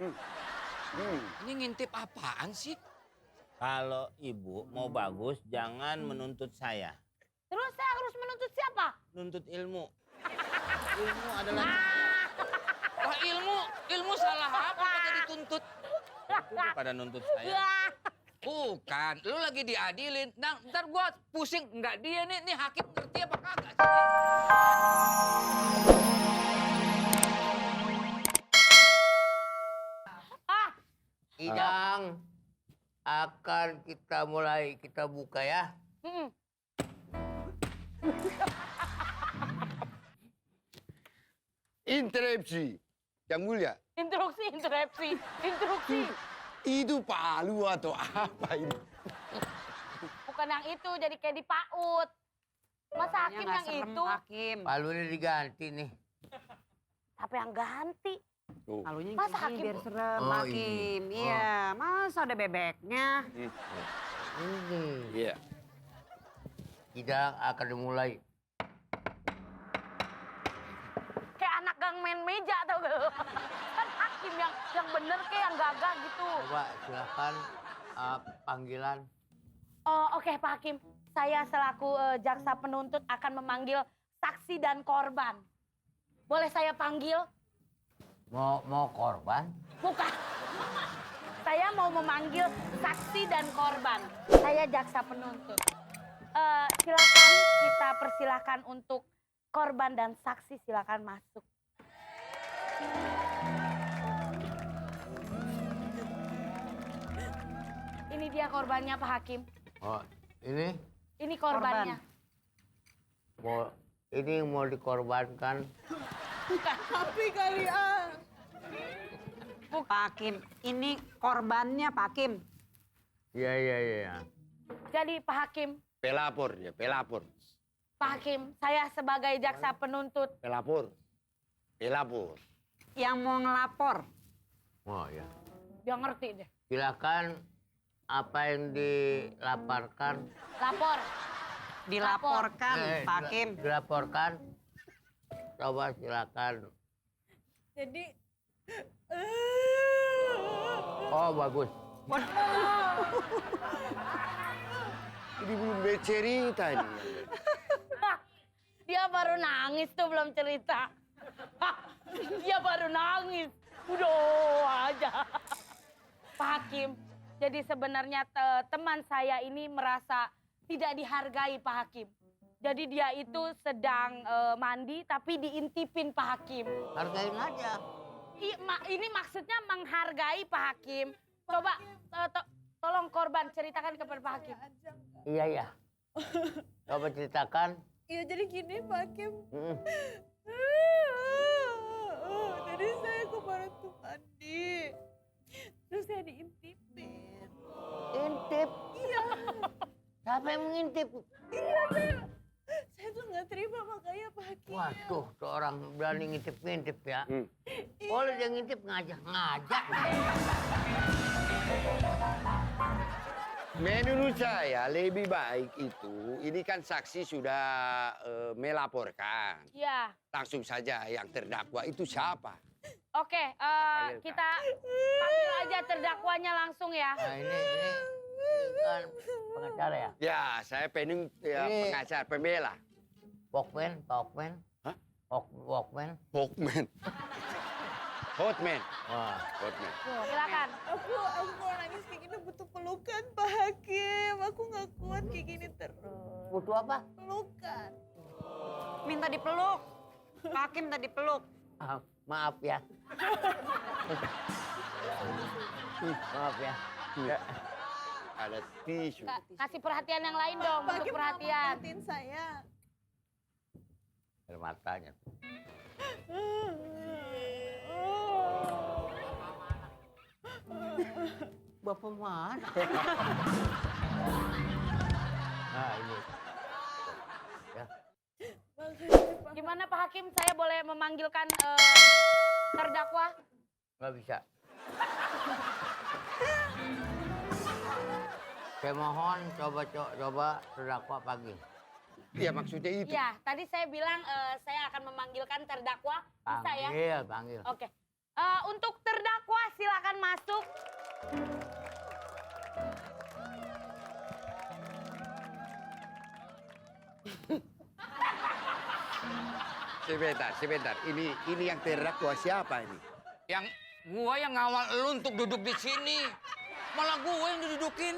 Ini ngintip apaan sih? Kalau ibu mau bagus, jangan menuntut saya. Terus saya harus menuntut siapa? Nuntut ilmu. Ilmu adalah... Wah ilmu salah apa pakai dituntut? Itu pada nuntut saya. Bukan, lu lagi diadilin. Nah, ntar gua pusing. Enggak dia nih hakim ngerti apa kagak sih? Idang akan kita buka ya. Interupsi, Yang Mulia. Instruksi. Itu palu atau apa ini? Bukan yang itu, jadi kayak di PAUD. Masa hakim yang itu? Hakim. Palunya diganti nih. Siapa yang ganti? Palunya Masa gini hakim? biar serem, Oh, Hakim. ini. Iya, masa ada bebeknya? Ini. Iya. Idang akan dimulai. Kayak anak gang main meja tau gak lu? Kan hakim yang bener kayak yang gagah gitu. Coba silakan panggilan. Oke Pak Hakim, saya selaku jaksa penuntut akan memanggil saksi dan korban. Boleh saya panggil? Mau korban? Bukan. Saya mau memanggil saksi dan korban. Saya jaksa penuntut. Silakan kita persilahkan untuk korban dan saksi silakan masuk. Ini dia korbannya Pak Hakim. Oh, ini Ini korbannya. ini mau dikorbankan. Pak Hakim, ini korbannya Pak Hakim. Iya. Jadi Pak Hakim, Pelapor ya, pelapor. Pak Hakim, saya sebagai jaksa penuntut. Pelapor. Yang mau ngelapor. Oh ya. Dia ngerti deh. Silakan apa yang dilaporkan. Lapor. Dilaporkan, Pak Hakim. Dilaporkan. Coba silakan. Jadi Oh bagus. Ini belum bercerita ini. Dia baru nangis tuh belum cerita. Dia baru nangis. Udah aja. Pak Hakim, jadi sebenarnya teman saya ini merasa tidak dihargai Pak Hakim. Jadi dia itu sedang mandi tapi diintipin Pak Hakim. Hargain aja. Ini maksudnya menghargai Pak Hakim. Coba tolong korban ceritakan kepada Pak Hakim. Iya. Coba ceritakan. ya jadi gini Pak Hakim. Mm. Tadi saya kemarin tuh mandi. Terus saya diintipin. Intip. Iya. Siapa yang mengintip? Iya saya tuh nggak terima makanya Pak Hakim. Waduh, tuh orang berani ngintip-ngintip ya. Boleh dia ngintip ngajak. Menurut saya lebih baik itu, ini kan saksi sudah melaporkan. Iya. Langsung saja yang terdakwa itu siapa? Oke, kita panggil aja terdakwanya langsung ya. Nah ini kan pengacara ya? Ya, saya pengen ya, Ini- pengacara pembela. Walkman. Hah? Walkman. Hotman. Wah. Hotman. Silakan. Aku mau nangis kayak gini butuh pelukan Pak Hakim. Aku nggak kuat kayak gini terus. Butuh apa? Pelukan. Minta dipeluk. Pak Hakim minta dipeluk. Maaf ya. Maaf ya. Ada tisu. Kasih perhatian yang lain dong, Pak untuk Hakim perhatian. perhatiin saya. Air matanya. Bapak mana? Nah ini. Ya. Gimana Pak Hakim, saya boleh memanggilkan terdakwa? Nggak bisa. Saya mohon coba terdakwa panggil. Iya maksudnya itu. Iya, tadi saya bilang saya akan memanggilkan terdakwa. Bisa ya? Panggil. Oke. Untuk terdakwa silakan masuk. Sebentar. Ini yang terdakwa siapa ini? Yang gua yang ngawal lu untuk duduk di sini. Malah gua yang didudukin.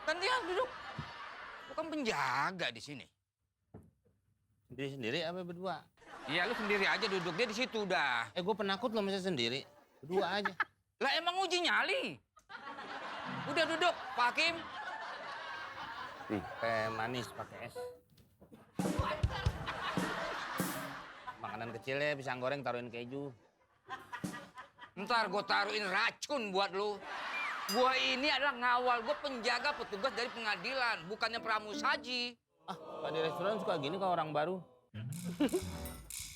Kan dia duduk. Bukan penjaga di sini. Sendiri apa berdua? Iya, lu sendiri aja duduk. Dia di situ udah. Gue penakut lo masa sendiri. Berdua aja. Lah emang uji nyali. Udah duduk, Pak Hakim. Nih, teh manis pakai es. Makanan kecilnya pisang goreng taruhin keju. Ntar gue taruhin racun buat lu. Gua ini adalah ngawal, gue penjaga petugas dari pengadilan, bukannya pramusaji. Pak di restoran suka gini kalau orang baru.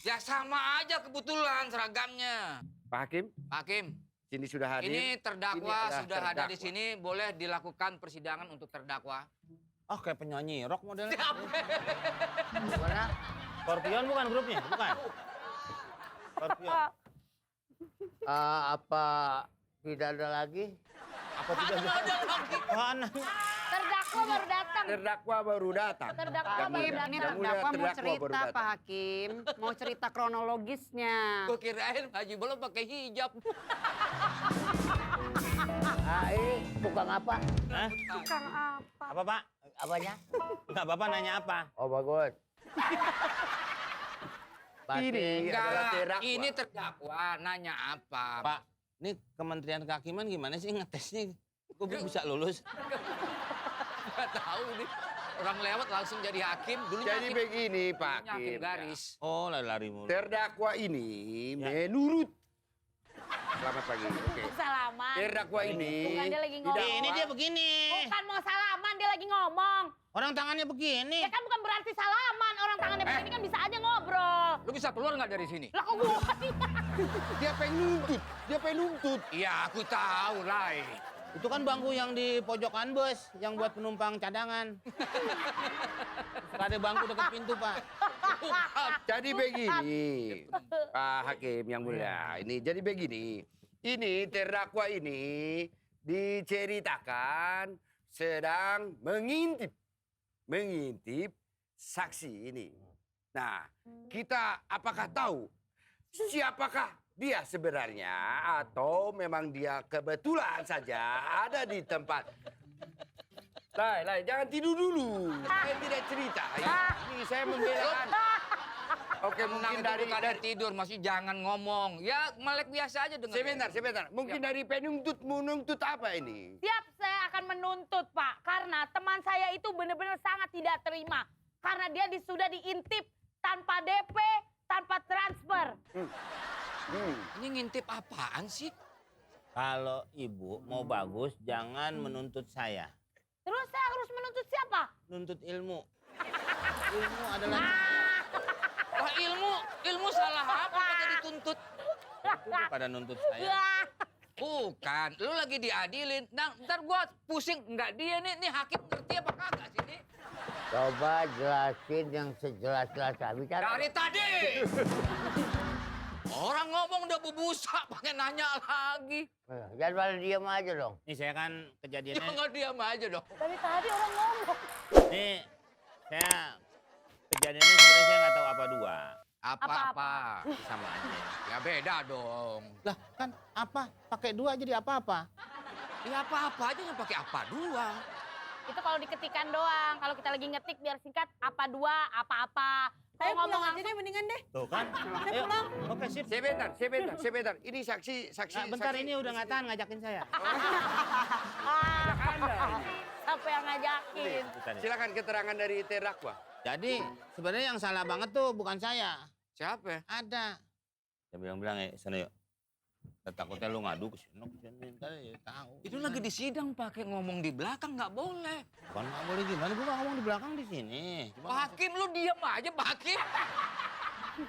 Ya sama aja kebetulan seragamnya. Pak Hakim, Pak Hakim, sini sudah hadir. ini terdakwa Ini adalah sudah ada di terdakwa. sini, boleh dilakukan persidangan untuk terdakwa. Kayak penyanyi rock modelnya. Gimana? Scorpion bukan grupnya? Bukan? Scorpion. Apa tidak ada lagi? Apa tidak ada? Wah, nanya. Terdakwa baru datang. Terdakwa baru datang. Terdakwa Yang baru mulia. datang. Ini Yang mulia, terdakwa mau terdakwa baru cerita, datang. Pak Hakim. Mau cerita kronologisnya. Gue kirain Haji belum pakai hijab. Ini tukang apa? Hah? Tukang apa? Apa, Pak? Apanya? Enggak, Bapak nanya apa? Oh bagus. Ini Enggak, adalah terdakwa. ini terdakwa, nanya apa? Pak, ini Kementerian Kehakiman gimana sih ngetesnya? Gue bisa lulus. Gak tahu nih. Orang lewat langsung jadi hakim. Dulu Jadi begini Pak hakim Hakim. garis. Oh, lari mulu. Terdakwa ini Ya. menurut. Selamat pagi. Oke. Salaman. Terdakwa ini. Bukan dia lagi ngomong. tidak- Ini dia begini. Bukan mau salaman, dia lagi ngomong. Orang tangannya begini. Ya kan bukan berarti salaman. Orang tangannya begini kan bisa aja ngobrol. Lu bisa keluar nggak dari sini? Lah kok gua sih? Dia pengen nuntut. Dia pengen nuntut. Iya, aku tahu lah. Itu kan bangku yang di pojokan bus, yang buat penumpang cadangan. Suka ada bangku dekat pintu, Pak. Jadi begini, Pak Hakim yang mulia. Ini jadi begini. Ini terdakwa ini diceritakan sedang mengintip saksi ini. Nah, kita apakah tahu siapakah dia sebenarnya atau memang dia kebetulan saja ada di tempat. Lai, jangan tidur dulu. Saya tidak cerita. Ini saya membela. Oke, mungkin dari tidur, masih jangan ngomong. Ya, melek biasa aja dengan. sebentar. Mungkin dari menuntut apa ini? Siap, saya akan menuntut, Pak. Karena teman saya itu benar-benar sangat tidak terima. Karena dia sudah diintip tanpa DP, tanpa transfer. Ini ngintip apaan sih? Kalau Ibu mau bagus, jangan menuntut saya. Terus saya harus menuntut siapa? Nuntut ilmu. Ilmu adalah Lah ilmu salah apa pakai dituntut? itu pada nuntut saya. Wah. Bukan, lu lagi diadilin. Nah, ntar gua pusing. Enggak dia nih hakim ngerti apa kagak sih nih? Coba jelasin yang sejelas-jelasnya. Bicara. Dari tadi. Orang ngomong udah bubusa, pakai nanya lagi. Jangan malah diam aja dong. Nih saya kan Ya kejadiannya. nggak diam aja dong. Dari tadi orang ngomong. Nih saya kejadiannya sebenarnya saya nggak tahu apa dua. Apa-apa. Sama aja. Ya beda dong. Lah kan apa? Pakai dua jadi apa-apa. Ya apa-apa aja yang pakai apa doang. Itu kalau diketikan doang. Kalau kita lagi ngetik biar singkat apa dua, apa-apa. Saya Kalau ngomong pulang aja langsung deh mendingan deh. Tuh kan? Ayo. Oke sip. Sebentar. Ini saksi. Nah, bentar ini udah nggak tahan ngajakin saya. siapa yang ngajakin? Bentar ya. Silakan keterangan dari terdakwa. Jadi sebenarnya yang salah banget tuh bukan saya. Siapa? Ada. Saya bilang-bilang ya sana yuk. Takutnya lu ngadu ke sini ntar ya tahu. Itu lagi di sidang pakai ngomong di belakang nggak boleh. Bukan nggak boleh gimana? Gua nggak ngomong di belakang di sini. Cuma Pak Hakim lu diam aja Pak Hakim.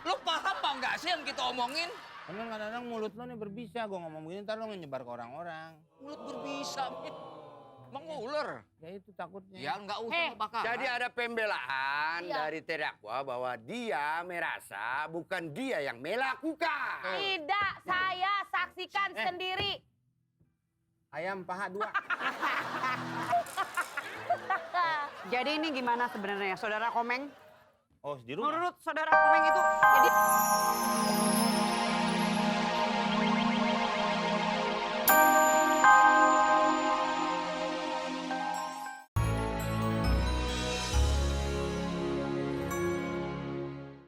Lu paham apa enggak sih yang kita omongin? Karena kadang-kadang mulut lo nih berbisa. Gua ngomong begini ntar lo nyebar ke orang-orang. Mulut berbisa. Bang ular. Ya itu takutnya. Ya nggak usah Heh. kebakaran. Jadi ada pembelaan Iya. dari terdakwa bahwa dia merasa bukan dia yang melakukan. Tidak, saya saksikan sendiri. Ayam paha 2. Jadi ini gimana sebenarnya, Saudara Komeng? Oh, di rumah. Menurut Saudara Komeng itu, jadi